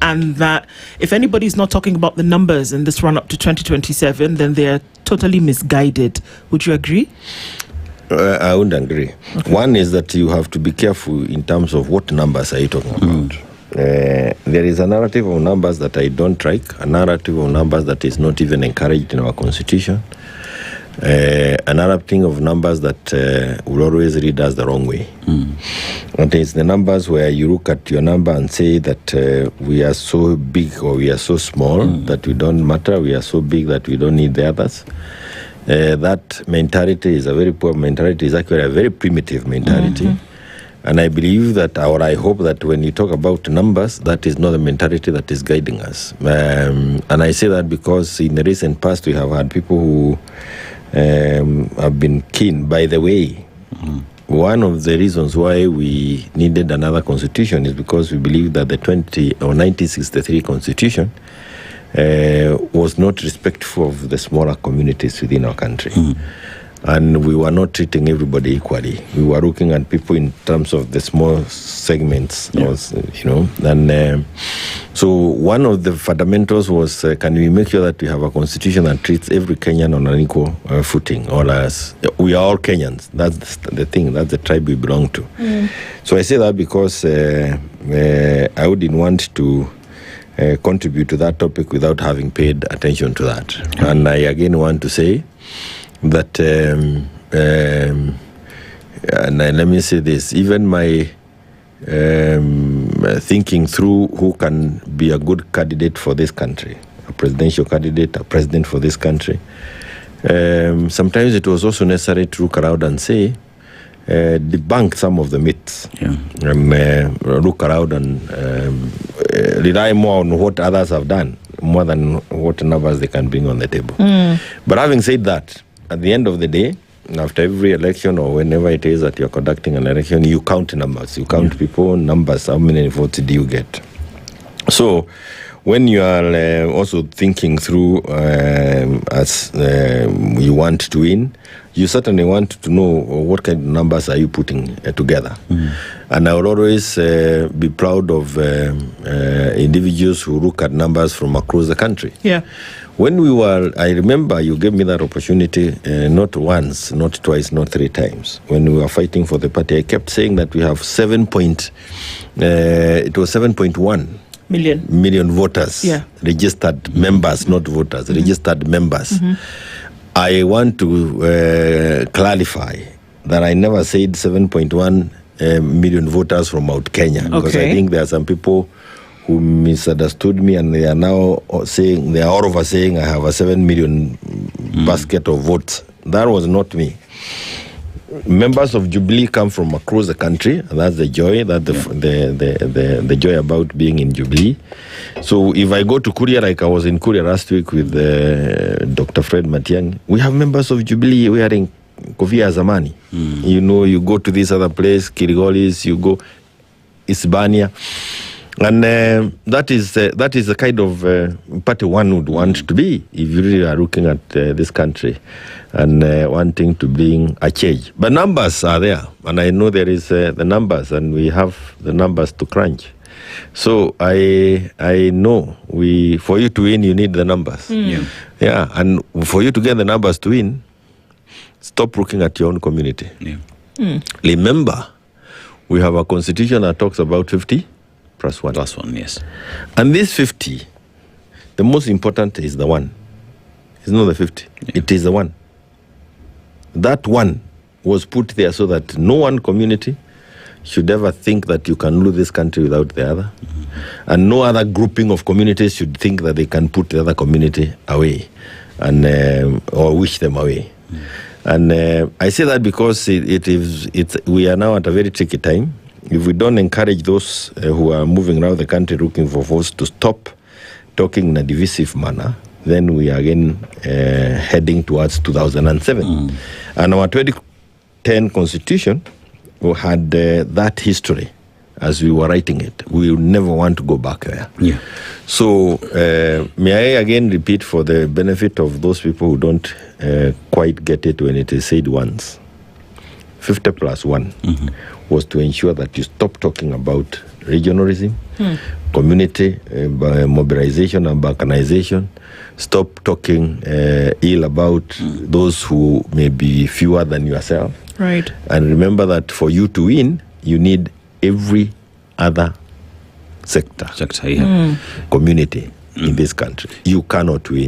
and that if anybody's not talking about the numbers in this run up to 2027, then they're totally misguided. Would you agree? I wouldn't agree. Okay. One is that you have to be careful in terms of what numbers are you talking about. There is a narrative of numbers that I don't like, a narrative of numbers that is not even encouraged in our constitution, a narrative of numbers that will always read us the wrong way. And it's the numbers where you look at your number and say that we are so big or we are so small that we don't matter, we are so big that we don't need the others. That mentality is a very poor mentality. It's actually a very primitive mentality. And I believe that, or I hope that when you talk about numbers, that is not the mentality that is guiding us. And I say that because in the recent past, we have had people who have been keen. By the way, one of the reasons why we needed another constitution is because we believe that the 1963 constitution was not respectful of the smaller communities within our country. And we were not treating everybody equally. We were looking at people in terms of the small segments, And so one of the fundamentals was, can we make sure that we have a constitution that treats every Kenyan on an equal footing? All as we are all Kenyans. That's the thing. That's the tribe we belong to. So I say that because I wouldn't want to contribute to that topic without having paid attention to that. And I again want to say that, and let me say this, even my thinking through who can be a good candidate for this country, a presidential candidate, a president for this country, sometimes it was also necessary to look around and say, debunk some of the myths, and look around and rely more on what others have done, more than what numbers they can bring on the table. But having said that, at the end of the day, after every election or whenever it is that you're conducting an election, you count numbers, you count people, numbers, how many votes do you get? So when you are also thinking through as you want to win, you certainly want to know what kind of numbers are you putting together. And I will always be proud of individuals who look at numbers from across the country. When we were, I remember you gave me that opportunity, not once, not twice, not three times. When we were fighting for the party, I kept saying that we have 7.1 million voters, registered members, not voters, registered members. I want to clarify that I never said 7.1 million voters from Mount Kenya, because I think there are some people who misunderstood me, and they are now saying, they are all over saying I have a 7 million basket of votes. That was not me. Members of Jubilee come from across the country, and that's the joy, the joy about being in Jubilee. So if I go to Kuria, like I was in Kuria last week with Dr. Fred Matiang'i, we have members of Jubilee wearing kofia zamani. You go to this other place, Kirigolis, you go Isbania. And that is the kind of party one would want to be if you really are looking at this country and wanting to bring a change. But numbers are there, and I know there is the numbers, and we have the numbers to crunch. So I know for you to win, you need the numbers. And for you to get the numbers to win, stop looking at your own community. Remember, we have a constitution that talks about 50 plus 1. Plus 1, yes. And this 50, the most important is the 1. It's not the 50. It is the 1. That 1 was put there so that no one community should ever think that you can rule this country without the other. And no other grouping of communities should think that they can put the other community away and or wish them away. And I say that because we are now at a very tricky time. If we don't encourage those who are moving around the country looking for votes to stop talking in a divisive manner, then we are again heading towards 2007. And our 2010 constitution had that history as we were writing it. We would never want to go back there. So may I again repeat for the benefit of those people who don't quite get it when it is said once, 50 plus 1 was to ensure that you stop talking about regionalism, community by mobilization and balkanization. Stop talking ill about those who may be fewer than yourself. Right. And remember that for you to win, you need every other sector, Yeah. community in this country. You cannot win